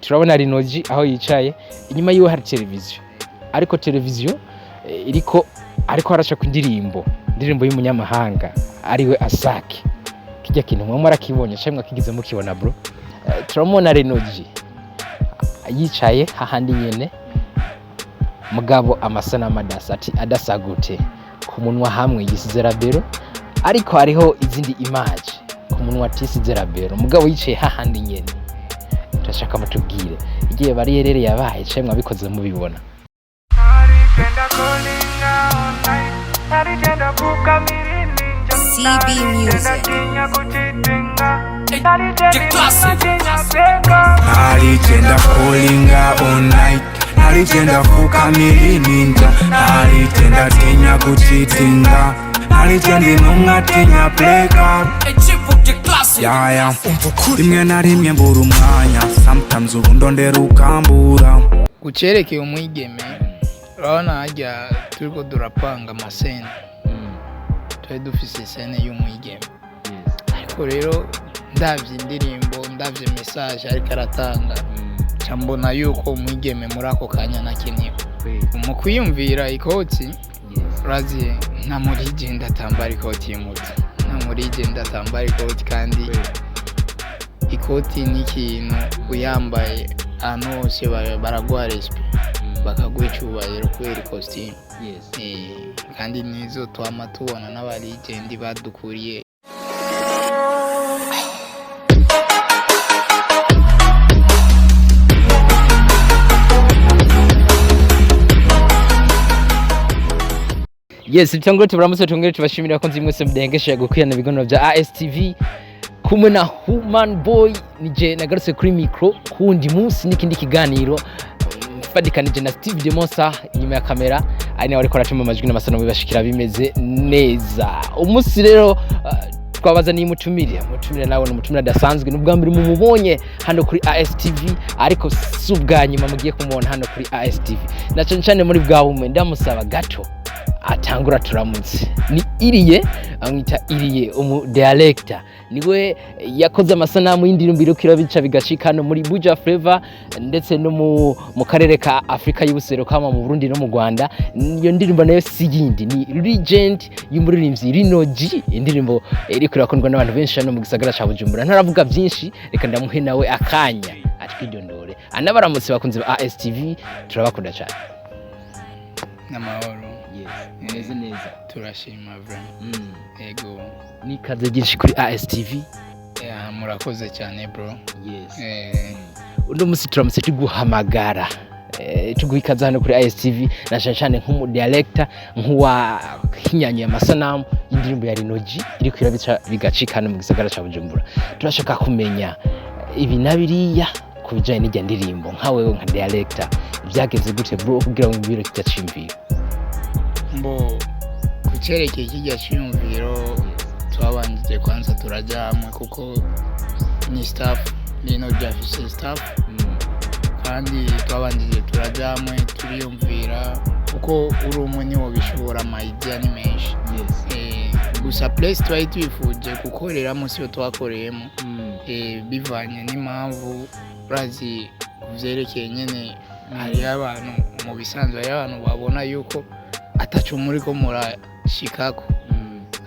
turabona LinoG aho yicaye inyuma yiwe hari televiziyo ariko televiziyo ariko araca ku indirimbo y'umunyamahanga ariwe Asake kijya kintu mwe murakibonye cyangwa kigize mukibona bro turamona LinoG yicaye hahandi nyene mugabo amasanamu adasagute ku munwa hamwe yisize rabero ariko hariho izindi image ku munwa tisize rabero mugabo yicaye hahandi nyene turashaka mutubwire igiye Ylier yabaye cyangwa bikoze mubibona CB Music Aligenda callinga all night Aligenda fukamiri ninja Aligenda tinya kuchitinga Aligenda inunga tinya pleka Yaya rimwe na rimwe mbura umwanya Sometimes urundondera ukambura Kucherekeye umwigeme urabona hajya turiko durapanga amasene twari dufise sene y'umwigeme ariko rero ndavye indirimbo ndavye message ariko aratanga cyambona yuko umwigeme muri ako kanya nakeneye mu kwiyumvira ikoti urazi nta muri igenda atambara ikoti y'umuti nta muri igenda atambara ikoti kandi ikoti ni ikintu uyambaye ahantu hose baraguha respect bakaguha icyubahiro kubera ikositimu kandi nizo twama tubona n'abarigendi badukuriye yes bitangure tubaramutse tungere tubashimira ko nzimwese mudengesha gukwirana ibiganiro bya ASTV kumwe na Human Boy nije nagarutse kuri micro kundi munsi n'ikindi kiganiro fadikanije na Steve Demosa inyuma ya kamera ari nawe ariko aracuma amajwi n'amasanamu bibashikira bimeze neza umunsi rero twabazaniye mutumire nawe n'umutumire adasanzwe n'ubwa mbere mumubonye hano kuri ASTV ariko subwanyuma mugiye kumubona hano kuri ASTV na cyane muri bwa bumwe ndamusaba gato atangura turamutse ni Ylier amwita Ylier director niwe yakoze amasanamu y'indirimbo irukira bica bigashika hano muri Buja Flavor ndetse no mu karere ka Afrika y'ubusero kama mu Burundi no mu Rwanda iyo ndirimbo nayo sigindi ni legend y'umuririmbyi LinoG indirimbo iriko irakundwa n'abantu benshi hano mu gisagara ca Bujumbura ntaravuga byinshi reka ndamuhe nawe akanya atwidondore anabaramutse bakunze ba ASTV turabakunda cyane n'amahoro neza neza turashima bra ego ni kaze ginshi kuri ASTV murakoze cyane bro uno musi turamutse tuguhamagara tuguhikaza hano kuri ASTV na cyane nk'umu director nk'uwa hinyanyuye amasanamu y'indirimbo ya LinoG iriko irabica bigacika hano mu gisagara ca Bujumbura turashaka kumenya ibi nabiriya kubijanye n'ijya ndirimbo nka wewe nka director byageze gute bro kugira ngo ibiro kitacimvira mbo kucherekeye kijya cyumviro twabanjije kwanza turajyamwe kuko ni staff LinoG afise staff kandi twabanjije turajyamwe turiyumvira kuko uri umunyi wo bishobora ama idea ni menshi gusa place twari twifuje gukorera munsi yo twakoreyemo bivanye n'impamvu urazi kuvyerekeye nyene hari abantu mu bisanzwe hari abantu babona yuko atacu muri ko murashikako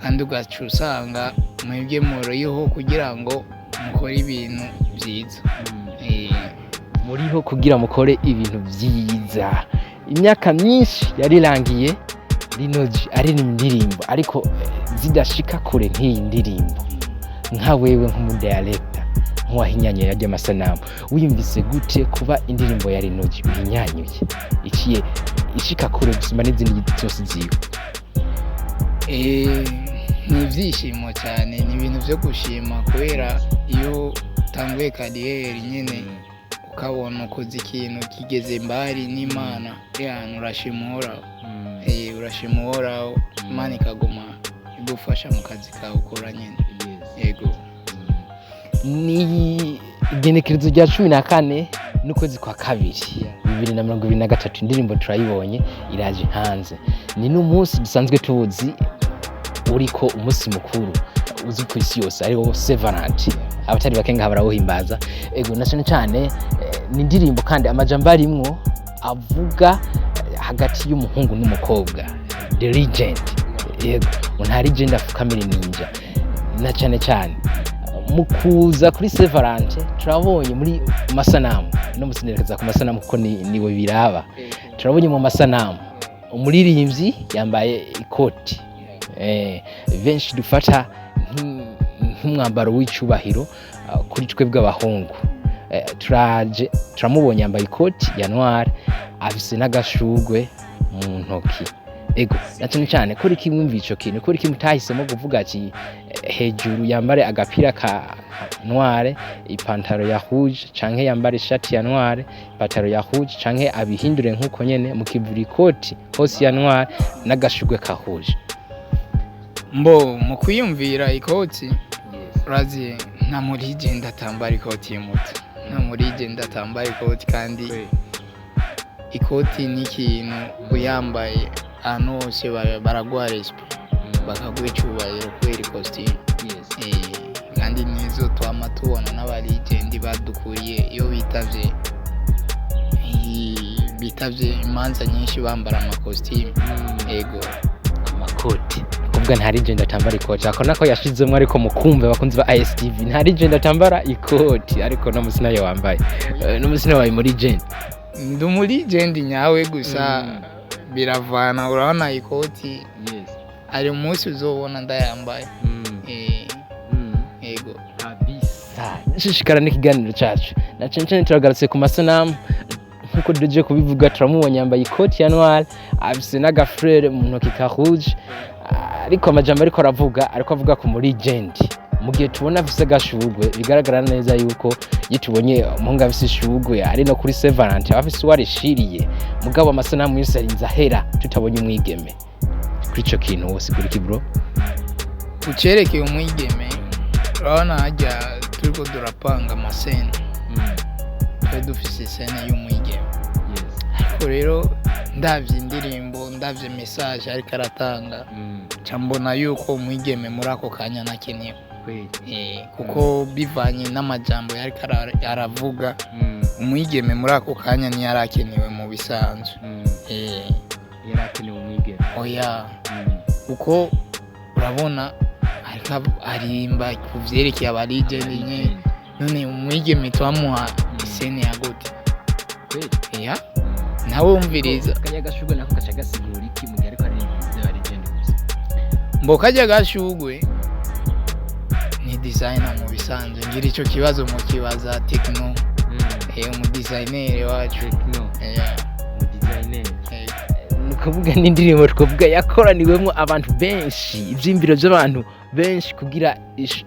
kandi ugaca usanga mwebwe muriho kugira ngo mukore ibintu byiza muriho kugira mukore ibintu byiza imyaka myinshi yarirangiye LinoG ari indirimbo ariko zidashika kure nk'iyi ndirimbo nka wewe nk'umudirector nk'uwahinyanyuye ajya amasanamu wiyumvise gute kuba indirimbo ya LinoG uhinyanyuye ikiye ishika kure gusuma n'izindi zose ziwe ni ibyishimo cyane ni ibintu byo gushima kubera iyo utanguye kariyeri nyine ukabona ukoze ikintu kigeze mbari n'Imana y'ahantu urashima uhoraho Imana ikaguma igufasha mu kazi kawe ukora nyine yego ni igenekerezo rya 14 n'ukwezi kwa kabiri 2023 indirimbo turayibonye iraje hanze ni n'umunsi dusanzwe tuzi uriko umunsi mukuru uzi ku isi yose ariwo Severant abatari bake ngaha barawuhimbaza ego na cyane ni indirimbo kandi amajambo arimwo avuga hagati y'umuhungu n'umukobwa the legend yego nta legend afukamira ninja na cyane mu kuza kuri Severant turabonye muri masanamu no musinerekeza ku masanamu kuko niwe biraba turabonye mu masanamu umuririmbyi yambaye ikoti benshi dufata nk'umwambaro w'icubahiro kuri twebwe abahungu turamubonye yambaye ikoti ya noir afise n'agashugwe mu ntoki ego na cyane kuri kimwumva ico kintu kuri kimutahisemo kuvuga ati hejuru yambare agapira ka noir ipantaro ya rouge canke yambare ishati ya noir ipantaro ya rouge canke abihindure nkuko nyene mu kivura ikoti hose ya noir n'agashugwe ka rouge mbo mu kwiyumvira ikoti urazi nta muri genda atambara ikoti y'umuto nta muri genda atambara ikoti kandi ikoti ni ikintu uyambaye ahantu hose baraguha respect bakaguha icyubahiro kubera ikositimu kandi nizo twama tubona n'abarigendi badukuriye iyo bitavye imanza nyinshi bambara amakositimu ego amakoti kuvuga nta legend atambara ikoti akona ko yashizemo ariko mukumve bakunzi ba ISTV nta legend atambara ikoti ariko no musina yo wambaye no musina wayi muri legend ndi muri legend nyawe gusa biravana urabona ikoti ari umunsi uzobona ndayambaye ego kabisa nshishikara n'ikiganiro cyacu na cyane turagarutse ku masanamu nkuko duje kubivuga turamubonye yambaye ikoti ya noir afise n'agafrere mu ntoki ka rouge ariko amajambo ariko avuga ku muri legend mu gihe tubona afise agashugwe bigaragara neza yuko yitubonye umuhungu afise ishugwe ari no kuri Severant afise warishiriye mugabo amasanamu yose arinza hera tutabonye umwigeme kuri ico kintu wose kuri kibro ucerekeye umwigeme urabona hajya turiko durapanga amasene dufise sene y'umwigeme ariko rero ndavye indirimbo ndavye message ariko aratanga cambona yuko umwigeme muri ako kanya nakenewe kuko bivanye n'amajambo yariko aravuga umwigeme muri ako kanya ntiyarakenewe mu bisanzwe yarakenewe umwigeme oya kuko urabona ariko arimba kuvyerekeye abaligend nyene none umwigeme twamuha isene ya gute ya nawe umviriza kajya gashugwe nako kaca gasigura iki mu gihe ariko ari legend gusa mbo kajya gashugwe ni designer mu bisanzwe ngira ico kibazo mu kibaza techno mu designer wacu techno mu designer nukuvuga n'indirimbo twavuga yakoraniwemo abantu benshi ivy'imbiro by'abantu benshi kugira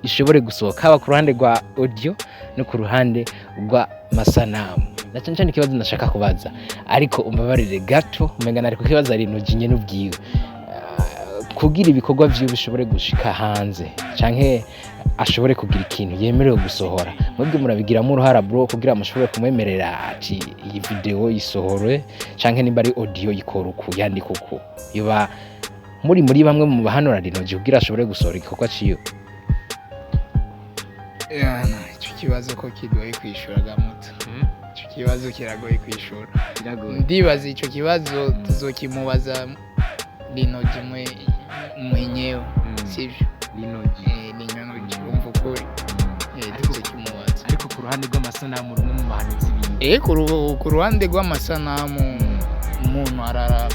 ishobore gusohoka haba ku ruhande rwa audio no ku ruhande rwa masanamu na cyane ikibazo nashaka kubaza ariko umbabarire gato umenga nariko kibaza LinoG nyene ubwiwe kugira ibikorwa vyo bishobore gushika hanze canke ashobore kugira ikintu yemerewe gusohora mwebwe murabigiramo uruhara bro kugira mushobore kumwemerera ati iyi video isohore canke nimba ari audio ikora uku yandika uku yoba muri bamwe mu bahanura LinoG kugira ashobore gusohora igikorwa ciyo ico kibazo ko kigoye kwishura gamuto ico kibazo kiragoye kwishura ndibaza ico kibazo tuzokimubaza LinoG mwe mwenyewe sivyo LinoG umva kuri tuzokimubaza ariko ku ruhande rw'amasanamu rumwe mu bahanuzi bibi ku ruhande rw'amasanamu umuntu arara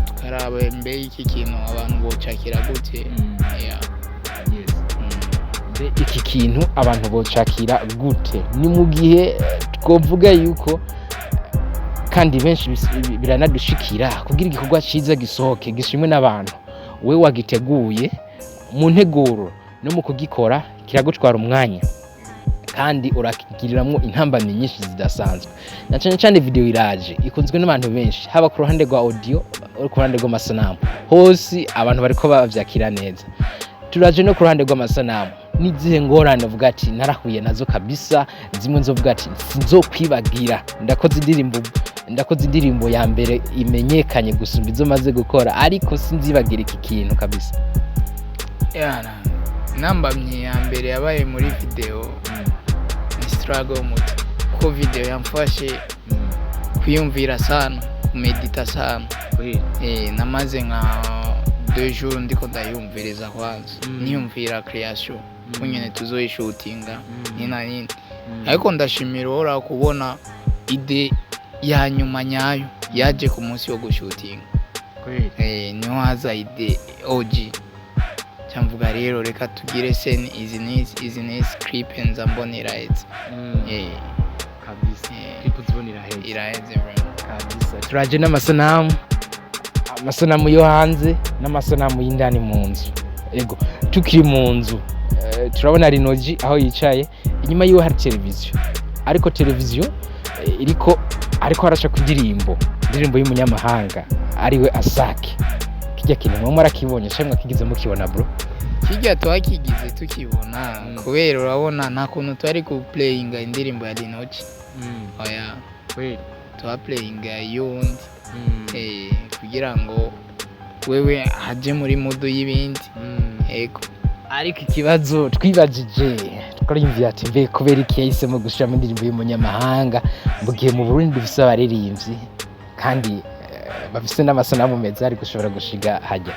tukaraba mbe iki kintu abantu bocakira gute iki kintu abantu bocakira gute ni mu gihe twovuga yuko kandi benshi biranadushikira kugira igikorwa ciza gisohoke gishimwe n'abantu we wagiteguye mu nteguro no mu kugikora kiragutwara umwanya kandi urakigiriramwo intambamyi nyinshi zidasanzwe na cyane video iraje ikunzwe n'abantu benshi haba ku ruhande rwa audio ku ruhande rw'amasanamu hose abantu bariko bavyakira neza turaje no ku ruhande rw'amasanamu nizihe ngorane uvuga ati narahuye nazo kabisa zimwe nzovuga ati sinzokwibagira ndakoze indirimbo ya mbere imenyekanye gusumba izo maze gukora ariko sinzibagira iki kintu kabisa intambamyi ya mbere yabaye muri video ni struggle muto kuko video yamfashe kwiyumvira sana kumedita sana namaze nka 2 jours ndiko ndayumviriza kwanza niyumvira creation kunyene tuzoyishutinga nina nini ariko ndashimira ora kubona ide ya nyuma nyayo yaje ku munsi wo gushutinga niho haza ide OG cyamvuga rero reka tugire scene izi ni script nza mbonera etse kabisa ikuzibonera heza iraheze kabisa turaje n'amasanamu yo hanze n'amasanamu y'indani mu nzu ego tukiri mu nzu turabona LinoG aho yicaye inyuma yiwe hari televiziyo ariko televiziyo ariko arasha ku indirimbo y'umunyamahanga ariwe Asake kijya kintu mwe murakibonye cyangwa kigize mukibona bro kijya twakigize tukibona kubera urabona nta kuntu twari ku playing indirimbo ya LinoG oya twa playing yundi kugira ngo wewe haje muri modo y'ibindi ego ariko ikibazo twibajije twarimviye ati mbe kubera iki yahisemo gushiramo indirimbo y'umunyamahanga mbugiye mu Burundi dufise abaririmbyi kandi bafise n'amasanamu meza ari gushobora gushiga hajya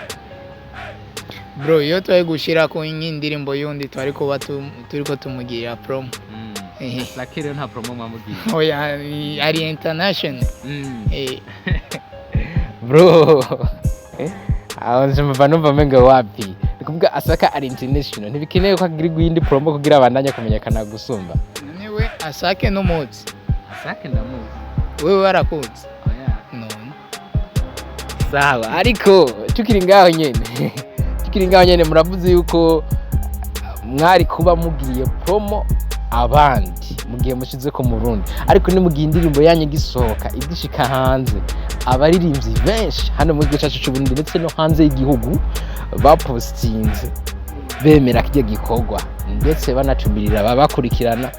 bro iyo twari gushira ko indirimbo yundi twari kuba turiko tumugira promo Lakire nta promo mwamugira oya ari international bro aho njumva numva menga wapi kuvuga Asaka ari international ntibikeneye ko agira indi promo kugira abandanya kumenyekana gusumba niwe Asake n'umuzi Asake ndamuzi wewe warakuzi no sawa ariko tukiri ngaho nyene muravuze yuko mwari kuba mugiriye promo abandi mugiye mushize ko mu Burundi ariko ni mugiye indirimbo yanyu gisohoka igishika hanze abaririmbyi benshi hano mu gihugu cyacu cy'u Burundi ndetse no hanze y'igihugu bapostinze bemera kijya gikorwa ndetse banatumirira babakurikirana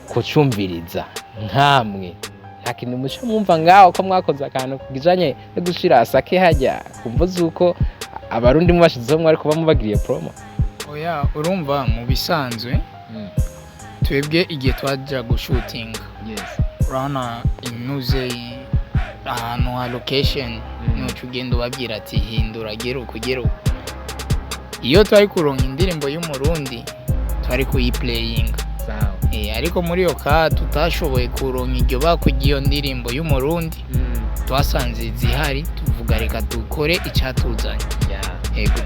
kucumviriza nkamwe nta kintu muca mwumva ngaho ko mwakoze akantu kugijanye no gushira Asake hajya kumva zuko abarundi mubashizeho mwari kuba mubagiriye promo oya urumva mu bisanzwe twebwe igihe twaja gushutinga urabona inuze ahantu ha location nuco ugenda ubabwira ati hindura gero kugero iyo twari kuronka indirimbo y'umurundi twari kuyiplayinga ariko muri yo ka tutashoboye kuronka iryo bakugiye indirimbo y'umurundi twasanze zihari tuvuga reka dukore icyatuzanye ego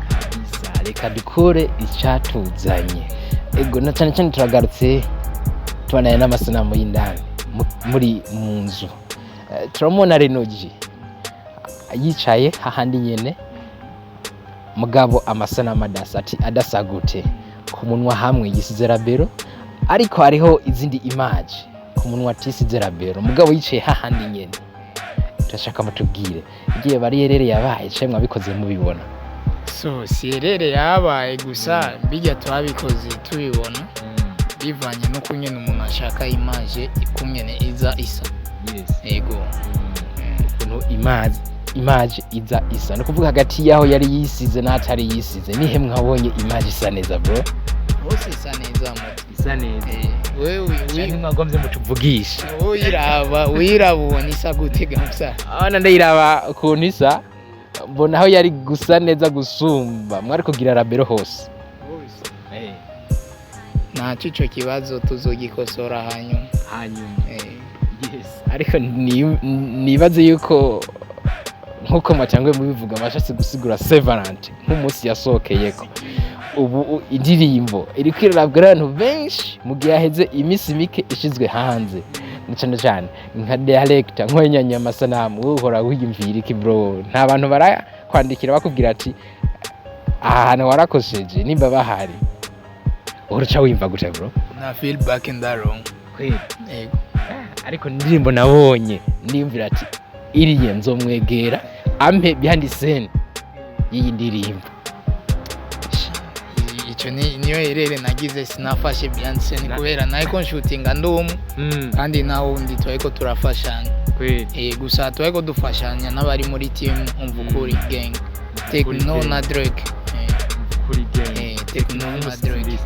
kabisa reka dukore icyatuzanye ego na cyane cyane turagarutse tubanaye n'amasanamu y'indani muri mu nzu turamubona LinoG yicaye hahandi nyene mugabo amasanamu adasa gute ku munwa hamwe yisize rabero ariko hariho izindi image ku munwa tisize rabero mugabo yicaye hahandi nyene turashaka mutubwire igihe bariyerere yabaye cyangwa bikoze mubibona so sierere yabaye gusa bijya twabikoze tubibona bivanye no kunyene umuntu ashaka image ikumyene iza isa ego image iza isa no kuvuga hagati yaho yari yisize n'atari yisize nihe mwabonye image isa neza bro bose isa neza isa neza wewe mwagombye mutuvugisha wirabona isa gutega musa abana ndayiraba ukuntu isa mbona aho yari gusa neza gusumba mwari kugira rabero hose nta cyo kibazo tuzogikosora hanyuma ariko nibaze yuko nkuko mwatangwe mubivuga mashatse gusigura Severant nk'umunsi yasohokeyeko ubu indirimbo iri kwirabwa abantu benshi mu gihe aheze iminsi mike ishizwe hanze cyane nka director nkwenyanya amasanamu uhora wiyumvira iki bro nta bantu barakwandikira bakubwira ati aha hantu warakosheje nimba bahari uruca wimva gute bro na feel back in that room ego ariko indirimbo nabonye ndimvira ati iriye nzomwegera ampe behind scene iyi ndirimbo icyo niyo herere nagize sinafashe behind scene kubera nayiko nshootinga ndumu kandi naho undi twayiko turafashanya gusa twayiko dufashanya n'abari muri team umva kuri gang Techno na Drake kuri gang Tekno Madrid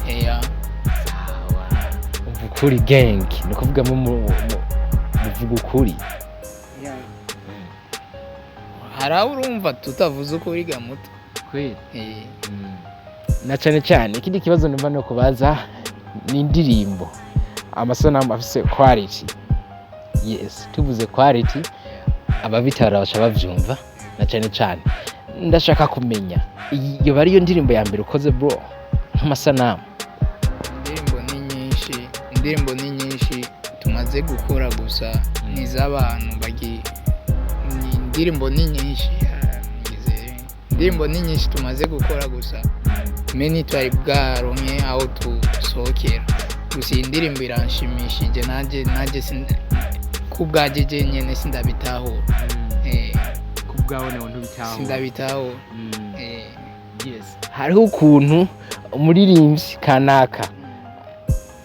umva ukuri gang ni kuvuga muvuga ukuri haraho urumva tutavuze ukuri ga muto kweli na cyane cyane ikindi kibazo numva no kubaza ni indirimbo amasanamu afise quality. Yes, tuvuze quality ababitara bacha bavyumva na cyane cyane ndashaka kumenya iyo bari yo ndirimbo ya mbere ukoze bro nk'amasanamu. Indirimbo ni nyinshi tumaze gukora gusa n'iz'abantu indirimbo ni nyinshi tumaze gukora gusa meni twari bwaronke aho tusohokera gusa iyi ndirimbo iranshimishije nanjye kubwajeje nyene sindabitahura kubwawe nawe ntubitahura sindabitahura yes hariho ukuntu umuririmbyi kanaka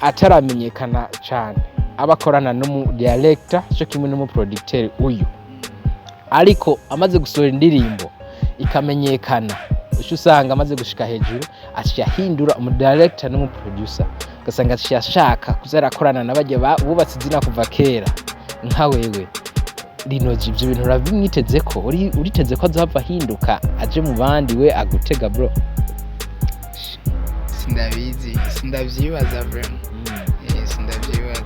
ataramenyekana cyane abakorana n'umu director cyo kimwe n'umu producteur uyu ariko amaze gusohora indirimbo ikamenyekana uco usanga amaze gushika hejuru ashahindura umu director n'umu producer gasanga ashaka kuzarakorana n'abajye bubatse izina kuva kera nka wewe LinoG ibyo bintu urabimwiteze ko uriteze ko azava hinduka aje mu bandi we agutega bro? Sindavyibaza bro. Sindavyibaza.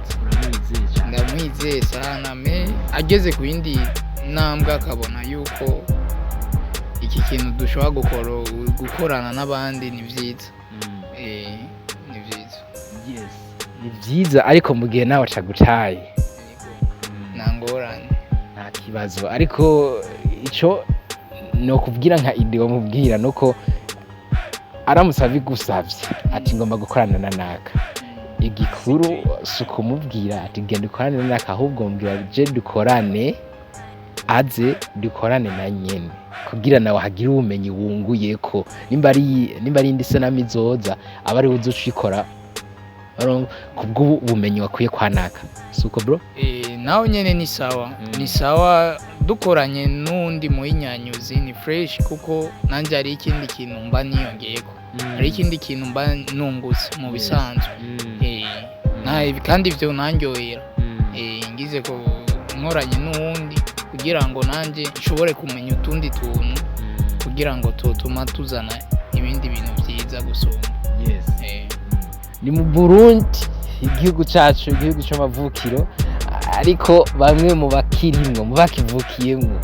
Ndamwizeye sana me ageze ku yindi ntambwe akabona yuko iki kintu dushobora gukorana n'abandi ni vyiza. Ni vyiza. Yes. Ni vyiza ariko mu gihe nawe acagutaye. Nangorane. Nta kibazo ariko ico no kubwira nka ideo mubwira nuko aramusaba igusavye ati ngomba gukorana na naka igikuru suko mubwira ati genda ukorane na naka ahubwo mbwira je dukorane aze dukorane na nyene kugira nawe hagira ubumenyi wunguye ko nimba ari indi sanamizoza abari uzucikora kubwo ubumenyi wakuye kwa naka suko bro? Naho nyene ni sawa ni sawa dukoranye n'undi muhinyanyuzi ni fresh kuko nanje ari ikindi kintu mba niyongeyeko ari ikindi kintu mba nungutse mu bisanzwe kandi ivyo nanjyohera ngize ko nkoranye n'uwundi kugira ngo nanje nshobore kumenya utundi tuntu kugira ngo tutuma tuzana ibindi bintu vyiza gusumba. Yes. Ni mu Burundi igihugu cyacu igihugu cy'amavukiro ariko bamwe mu bakirimwo mu bakivukiyemwo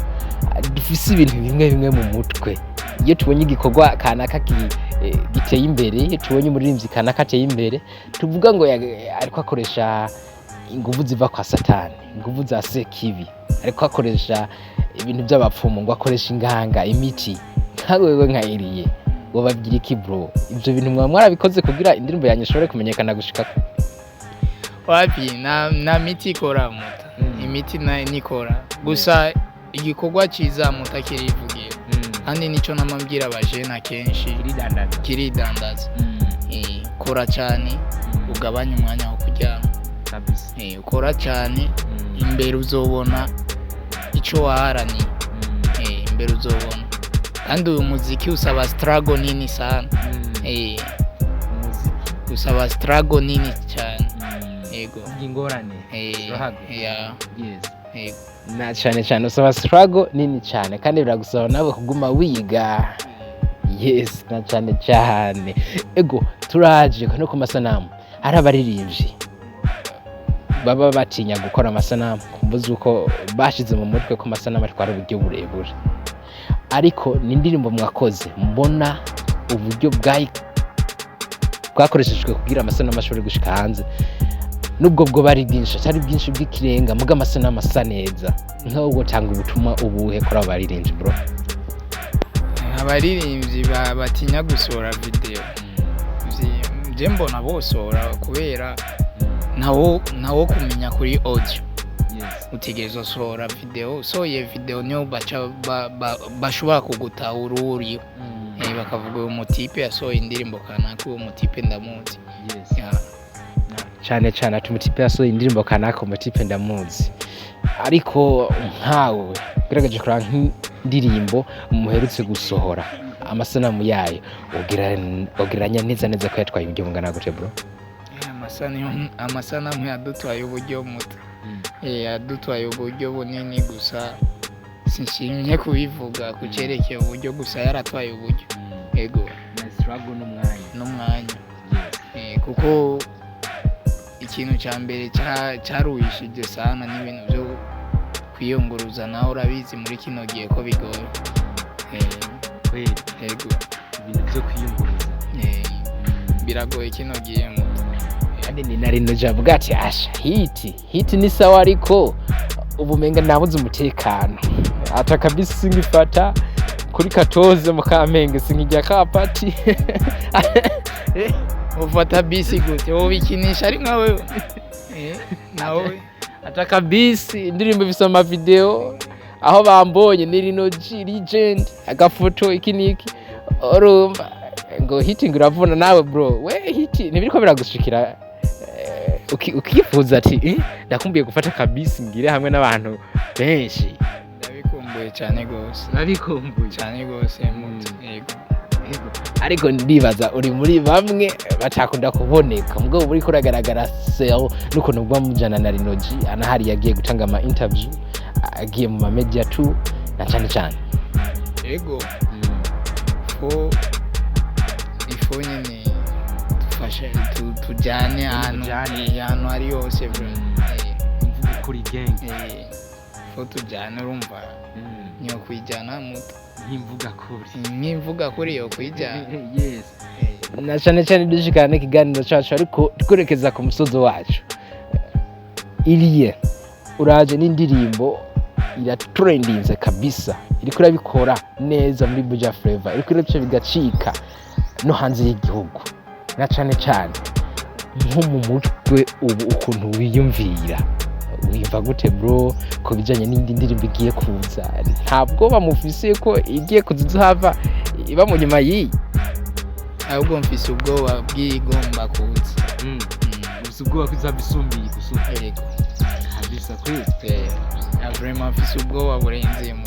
dufise ibintu bimwe mu mutwe iyo tubonye igikorwa kanaka giteye imbere iyo tubonye umuririmbyi kanaka ateye imbere tuvuga ngo ariko akoresha inguvu ziva kwa satani inguvu za sekibi ariko akoresha ibintu by'abapfumu ngo akoresha inganga imiti nkawewe nka Ylier ngo babwire iki bro ibyo bintu mwarabikoze kugira indirimbo yanyu ishobore kumenyekana gushika wapi na miti ikora muta imiti nikora gusa igikorwa ciza muta kirivugiye kandi nico namambwira abajena kenshi kiridandaza kora cyane ugabanya umwanya wo kuryama kabisa ukora cyane imbere uzobona ico waharani imbere uzobona kandi uyu muziki usaba struggle nini sana usaba struggle nini cyane yego ingorane yes na cyane usaba struggle nini cyane kandi biragusaba nawe kuguma wiga. Yes na cyane ego turaje no ku masanamu hari abaririmbyi baba batinya gukora amasanamu kumbuza uko bashize mu mutwe ko amasanamu atwara uburyo burebure ariko ni indirimbo mwakoze mbona uburyo bwakoreshejwe kugira amasanamu ashobore gushika hanze nubwo bwo bari bwinshi cyari bwinshi bw'ikirenga muga amasanamu asa neza nkaho gutanga ubutumwa ubuhe kuri abaririmbyi bro? Abaririmbyi batinya gusohora video je mbona bosora kubera nawo kumenya kuri audio utegerezwa sohora video soye video niyo bashobora kugutahura uriyo bakavuga umutipe yasohoye indirimbo kanaka uwo mutipe ndamuzi cyane ati umutipe yasohoye indirimbo kanaka umutipe ndamuzi ariko nkawe geragaje kora nk'indirimbo muherutse gusohora amasanamu yayo ugereranya neza ko yatwaye uburyo bungana gute bro? Amasanamu yadutwaye uburyo muto, yadutwaye uburyo bunini, gusa sinshimye kubivuga ku cyerekeye uburyo, gusa yaratwaye uburyo. Ego na struggle n'umwanya kuko ikintu cya mbere cyaruhishije sana n'ibintu byo kwiyunguruza, nawe urabizi muri kino gihe ko bigoye. Ego ibintu byo kwiyunguruza biragoye kino gihe kandi ni na LinoG avuga ati asha hiti ni sawa, ariko ubumenga nabuze umutekano ata kabisa singifata kuri 14 mu Kamenge singijya kapati ufata bisi gute wobikinisha ari nkawe nawe ata kabisa indirimbo ifise ama video aho bambonye ni LinoG legend agafoto ikiniki urumva ngo hiti nguravuna nawe bro, we hiti nibiriko biragushikira ukifuza ati ndakumbuye gufata kabisa ngire hamwe n'abantu benshi. Ndabikumbuye cyane gose, cyane gose yego. Ariko ndibaza uri muri bamwe batakunda kuboneka mugabo buri kuragaragara sell nuko bwa mujana na LinoG anahari yagiye gutanga ama interview, agiye mu media too na cyane yego. Ifo nyine tufashe tujyane ahantu ari hose bro. Imvugo kuri gang fo tujyane, urumva niyo kwijyana muto nk'imvuga kuri yo kwijyana. Yes na cyane dushikana ikiganiro cyacu, ariko tukorekeza ku musozo wacu. Ylier uraje n'indirimbo iratrendinze kabisa, iriko irabikora neza muri Buja Flavor, iriko irabyo bigacika no hanze y'igihugu, na cyane nko mu mutwe ubu ukuntu wiyumvira wimva gute bro ko bijanye n'indi ndirimbo igiye kuza? Ntabwo bamufise ko igiye kuzuhava iba mu nyuma yi, ahubwo mfise ubwoba bw'igomba kuza. Ubwoba kuzabisumbiye yego kabisa kwese vraiment mfise ubwoba burenze mu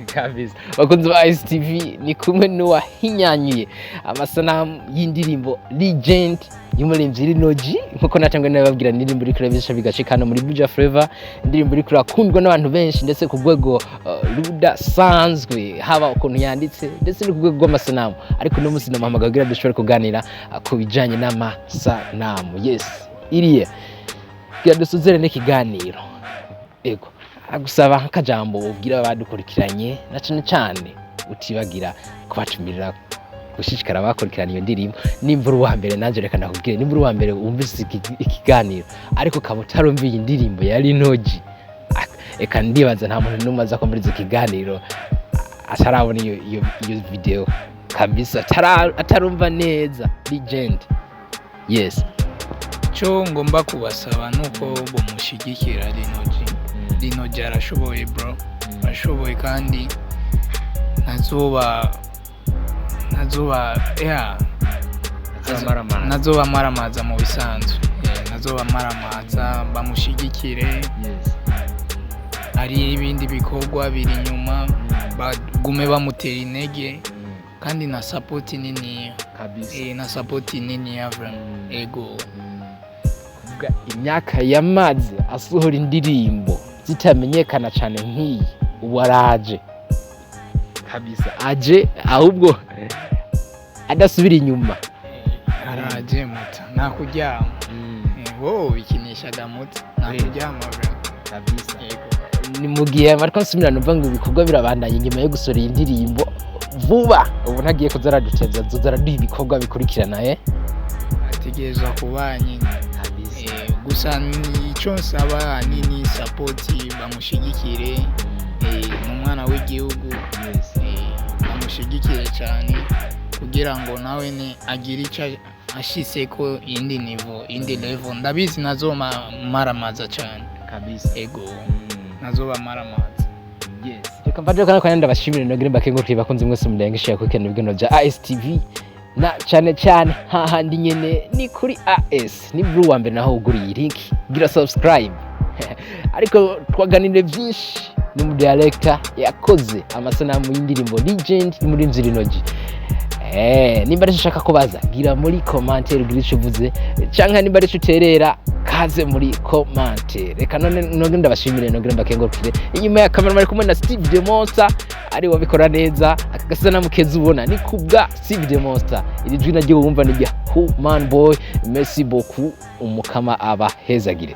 kabisa. Bakunze ba STV ni kumwe n'uwahinyanyuye amasanamu y'indirimbo legend y'umuririmbyi LinoG, nkuko natangwe nababwira indirimbo iri kurabisha bigashikana muri Buja Flavor, indirimbo iri kurakundwa n'abantu benshi ndetse ku rwego rudasanzwe, haba ukuntu yanditse ndetse no ku rwego rw'amasanamu. Ariko no musi namuhamagagira dushobora kuganira ku bijanye n'amasanamu. Yes Ylier gira dusuzere n'ikiganiro, ego agusaba nk'akajambo ubwira abadukurikiranye na cyane utibagira kubatumirira gushishikara bakurikirana iyo ndirimbo. Nimvura uwa mbere nanje reka nakubwire, nimvura uwa mbere wumvise ikiganiro ariko kaba utarumviye indirimbo ya LinoG, eka ndibaza nta muntu numwe aza kumviriza ikiganiro atarabona iyo video kabisa, atarumva neza legend. Yes cyo ngomba kubasaba nuko bumushigikira LinoG arashoboye bro, arashoboye kandi nazoba maramaza mu bisanzwe, nazoba maramaza bamushigikire. Hari ibindi bikorwa biri nyuma bagume bamutera intege kandi na support nini kabisa, na support nini ego kuvuga imyaka yamaze asohora indirimbo zitamenyekana cyane nk'iyi, ubu araje kabisa, aje ahubwo adasubira inyuma, araje muta nakuryama bikinishaga muta nakuryama kabisa. Ni mu gihe mariko nsubira numva ngo ibikorwa birabandanye nyuma yo gusohora indirimbo vuba, ubu ntagiye kuzaraduteza duha ibikorwa bikurikirana ategerezwa kuba nyine gusa nicyo nsaba nini support, bamushigikire n'umwana w'igihugu, bamushigikire cyane kugira ngo nawe ne agire icyo ashise ko indi level. Ndabizi nazoma maramaza cyane kabisa, ego nazoba maramaza. Yes reka mvaje kana ndabashimira no girimba kengo bakunze mwese mudengesha ko kene bigeno bya ASTV na cyane hahandi nyene ni kuri AS ni blue wa mbere naho uguriye link gira subscribe ariko twaganire byinshi n'umudirector yakoze amasanamu y'indirimbo Legend muri LinoG. Nimba ari ushaka ko baza gira muri commentaire ugira ico uvuze canke nimba ari uterera kaze muri commentaire. Reka none ndabashimire nongera mbakengurukire inyuma ya camera bari kumwe na Steve the Monster ari wabikora neza akagasanamu keza ubona ni kubwa Steve the Monster. Iri jwi naryo wumva ni rya Human Boy. Merci beaucoup umukama aba hezagire.